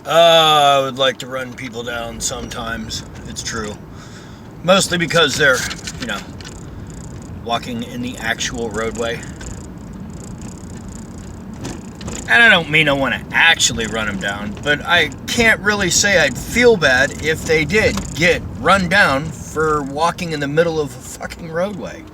I would like to run people down sometimes. It's true. Mostly because they're, you know, walking in the actual roadway. And I don't mean I want to actually run them down, but I can't really say I'd feel bad if they did get run down for walking in the middle of a fucking roadway.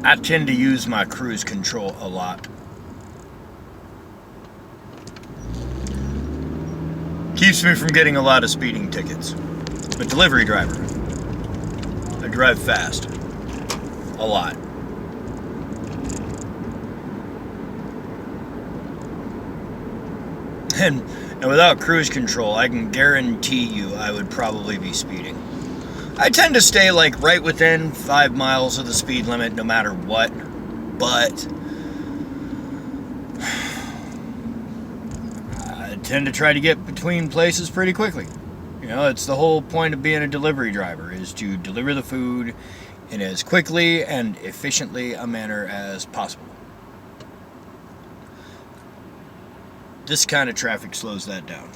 I tend to use my cruise control a lot. Keeps me from getting a lot of speeding tickets. I'm a delivery driver. I drive fast. A lot. And without cruise control, I can guarantee you I would probably be speeding. I tend to stay like right within 5 miles of the speed limit no matter what, but I tend to try to get between places pretty quickly. You know, it's the whole point of being a delivery driver, is to deliver the food in as quickly and efficiently a manner as possible. This kind of traffic slows that down.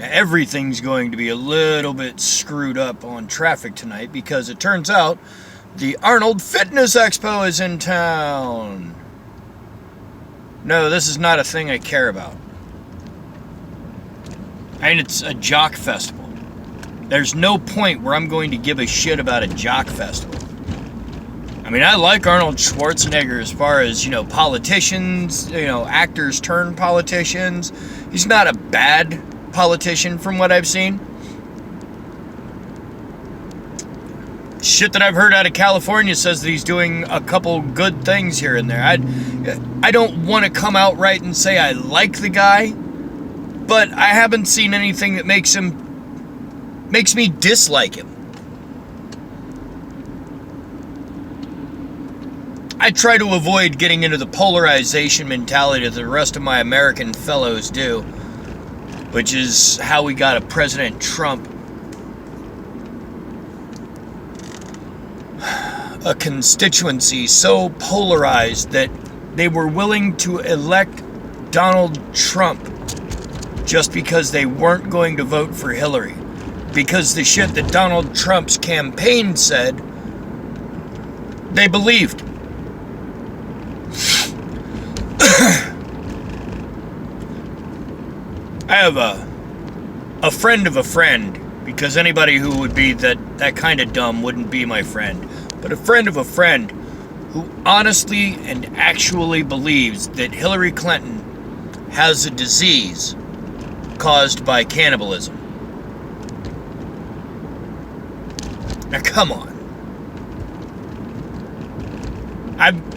Everything's going to be a little bit screwed up on traffic tonight because it turns out the Arnold Fitness Expo is in town. No, this is not a thing I care about. I mean, it's a jock festival. There's no point where I'm going to give a shit about a jock festival. I mean, I like Arnold Schwarzenegger as far as, you know, politicians, you know, actors turn politicians. He's not a bad politician from what I've seen. Shit that I've heard out of California says that he's doing a couple good things here and there. I don't want to come out right and say I like the guy, but I haven't seen anything that makes me dislike him. I try to avoid getting into the polarization mentality that the rest of my American fellows do, which is how we got a President Trump, a constituency so polarized that they were willing to elect Donald Trump just because they weren't going to vote for Hillary, because the shit that Donald Trump's campaign said, they believed. I have a friend of a friend, because anybody who would be that kind of dumb wouldn't be my friend, but a friend of a friend who honestly and actually believes that Hillary Clinton has a disease caused by cannibalism. Now come on.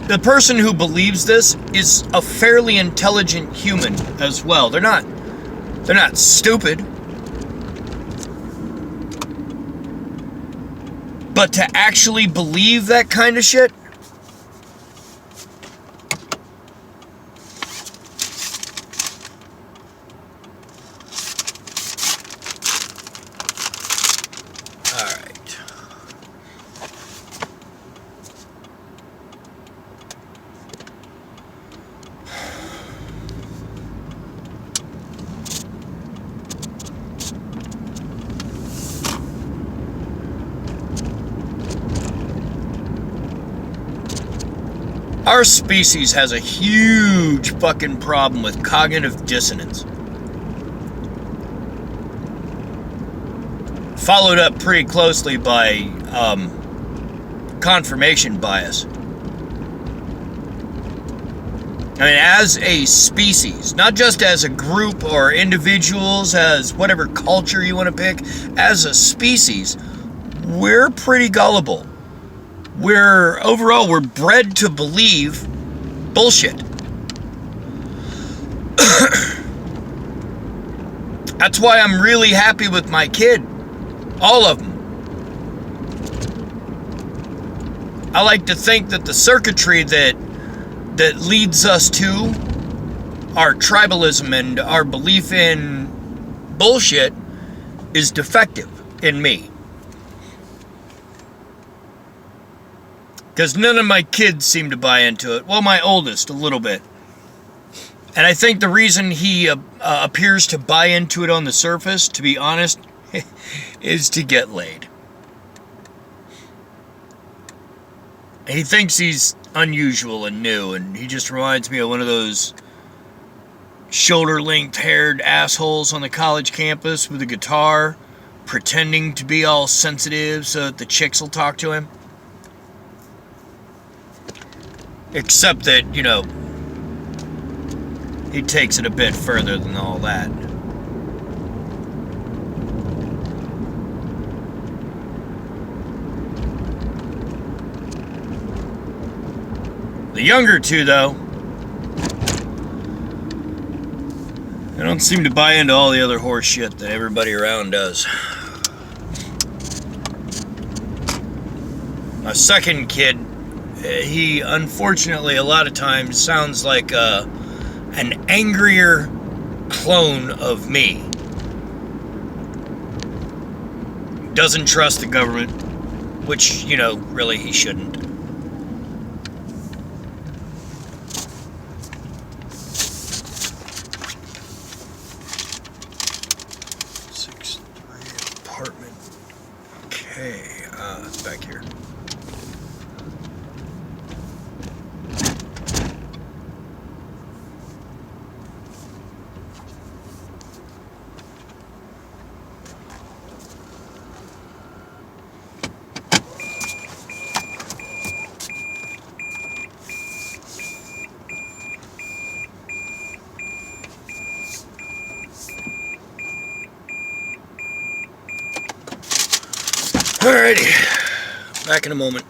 The person who believes this is a fairly intelligent human as well. They're not stupid. But to actually believe that kind of shit? Our species has a huge fucking problem with cognitive dissonance. Followed up pretty closely by confirmation bias. I mean, as a species, not just as a group or individuals, as whatever culture you want to pick, as a species, we're pretty gullible. Overall, we're bred to believe bullshit. That's why I'm really happy with my kid. All of them. I like to think that the circuitry that leads us to our tribalism and our belief in bullshit is defective in me. Because none of my kids seem to buy into it. Well, my oldest, a little bit. And I think the reason he appears to buy into it on the surface, to be honest, is to get laid. He thinks he's unusual and new, and he just reminds me of one of those shoulder-length haired assholes on the college campus with a guitar, pretending to be all sensitive so that the chicks will talk to him. Except that, you know, he takes it a bit further than all that. The younger two, though, they don't seem to buy into all the other horse shit that everybody around does. My second kid, he unfortunately a lot of times sounds like an angrier clone of me. Doesn't trust the government, which, you know, really he shouldn't. Apartment K. It's back here. Alrighty, back in a moment.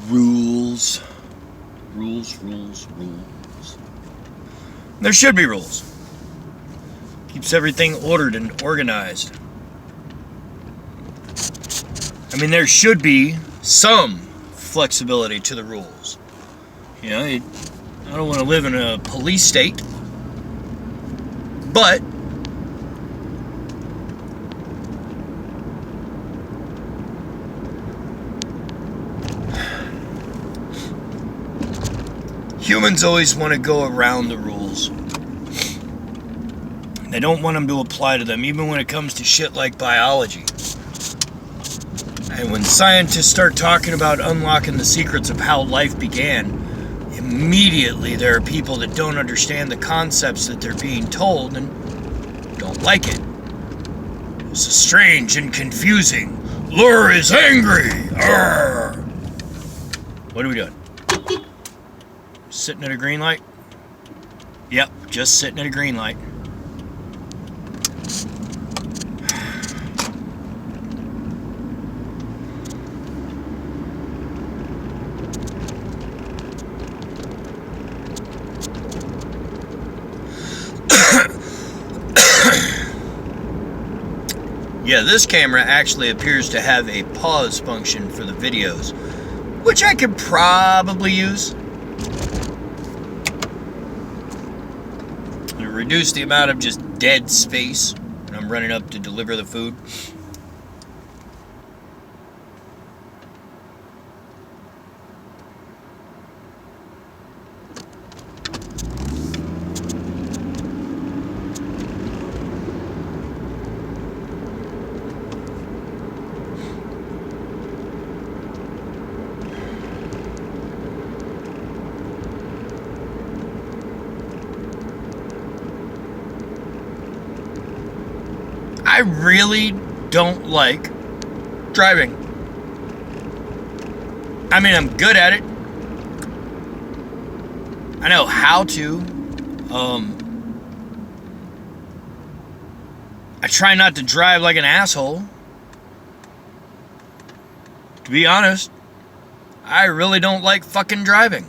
Rules. There should be rules. Keeps everything ordered and organized. I mean, there should be some flexibility to the rules. You know, I don't want to live in a police state, but humans always want to go around the rules. They don't want them to apply to them, even when it comes to shit like biology. And when scientists start talking about unlocking the secrets of how life began, immediately there are people that don't understand the concepts that they're being told and don't like it. It's strange and confusing. Lure is angry. Arr! What are we doing? Sitting at a green light? Yep, just sitting at a green light. Yeah, this camera actually appears to have a pause function for the videos, which I could probably use. To reduce the amount of just dead space when I'm running up to deliver the food. I really don't like driving. I mean, I'm good at it. I know how to. I try not to drive like an asshole. To be honest, I really don't like fucking driving.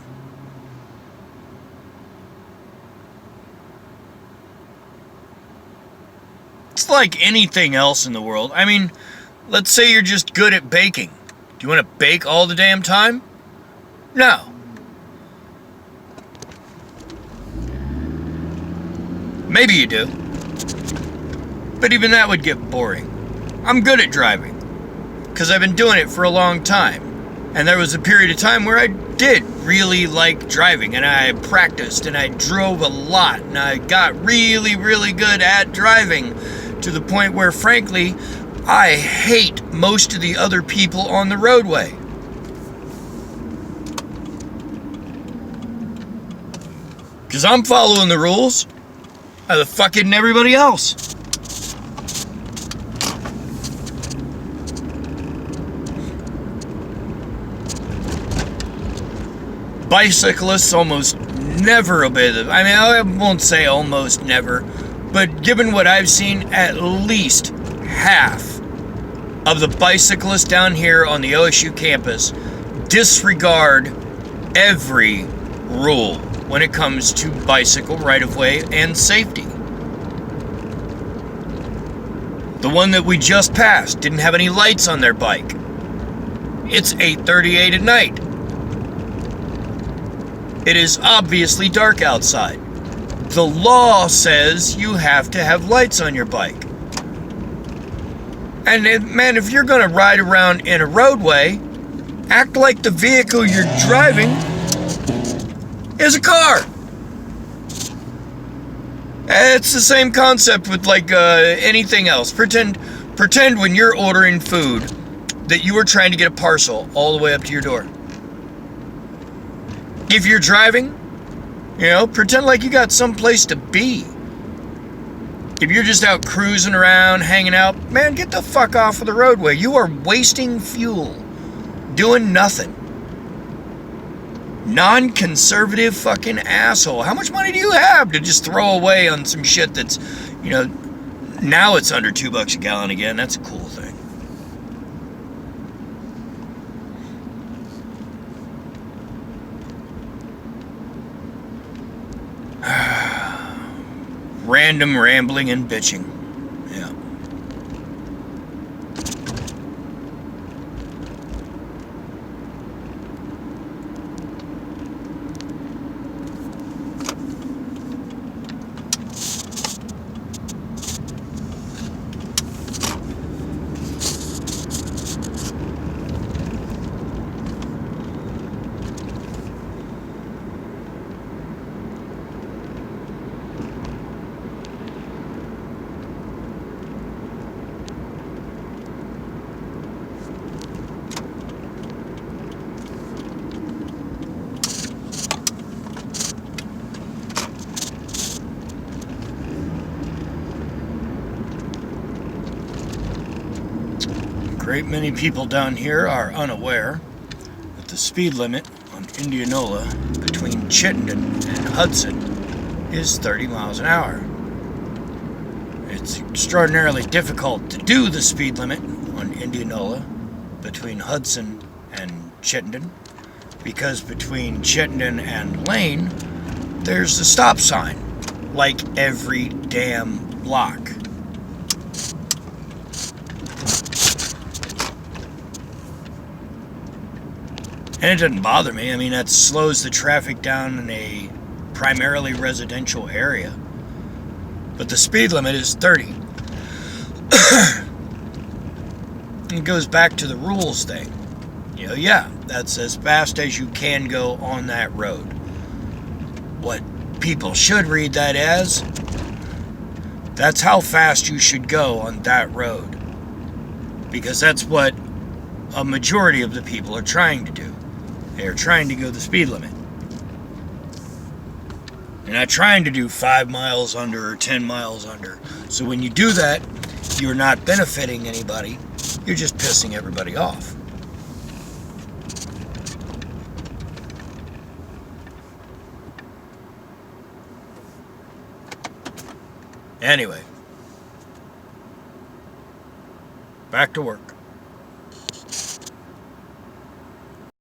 It's like anything else in the world. I mean, let's say you're just good at baking. Do you want to bake all the damn time? No. Maybe you do. But even that would get boring. I'm good at driving, because I've been doing it for a long time. And there was a period of time where I did really like driving, and I practiced, and I drove a lot, and I got really, really good at driving, to the point where, frankly, I hate most of the other people on the roadway. Because I'm following the rules. How the fuck isn't everybody else? Bicyclists almost never obey them. I mean, I won't say almost never, but given what I've seen, at least half of the bicyclists down here on the OSU campus disregard every rule when it comes to bicycle right-of-way and safety. The one that we just passed didn't have any lights on their bike. It's 8:38 at night. It is obviously dark outside. The law says you have to have lights on your bike. And man, if you're gonna ride around in a roadway, act like the vehicle you're driving is a car. It's the same concept with like anything else. Pretend when you're ordering food that you were trying to get a parcel all the way up to your door. If you're driving, pretend like you got someplace to be. If you're just out cruising around, hanging out, man, get the fuck off of the roadway. You are wasting fuel, doing nothing. Non-conservative fucking asshole. How much money do you have to just throw away on some shit that's, now it's under $2 a gallon again. That's a cool thing. Random rambling and bitching. Yeah. great many people down here are unaware that the speed limit on Indianola between Chittenden and Hudson is 30 miles an hour. It's extraordinarily difficult to do the speed limit on Indianola between Hudson and Chittenden because between Chittenden and Lane, there's a stop sign, like every damn block. And it doesn't bother me. I mean, that slows the traffic down in a primarily residential area. But the speed limit is 30. It goes back to the rules thing. You know, yeah, that's as fast as you can go on that road. What people should read that as, that's how fast you should go on that road. Because that's what a majority of the people are trying to do. They are trying to go the speed limit. You're not trying to do 5 miles under or 10 miles under. So when you do that, you're not benefiting anybody. You're just pissing everybody off. Anyway, back to work.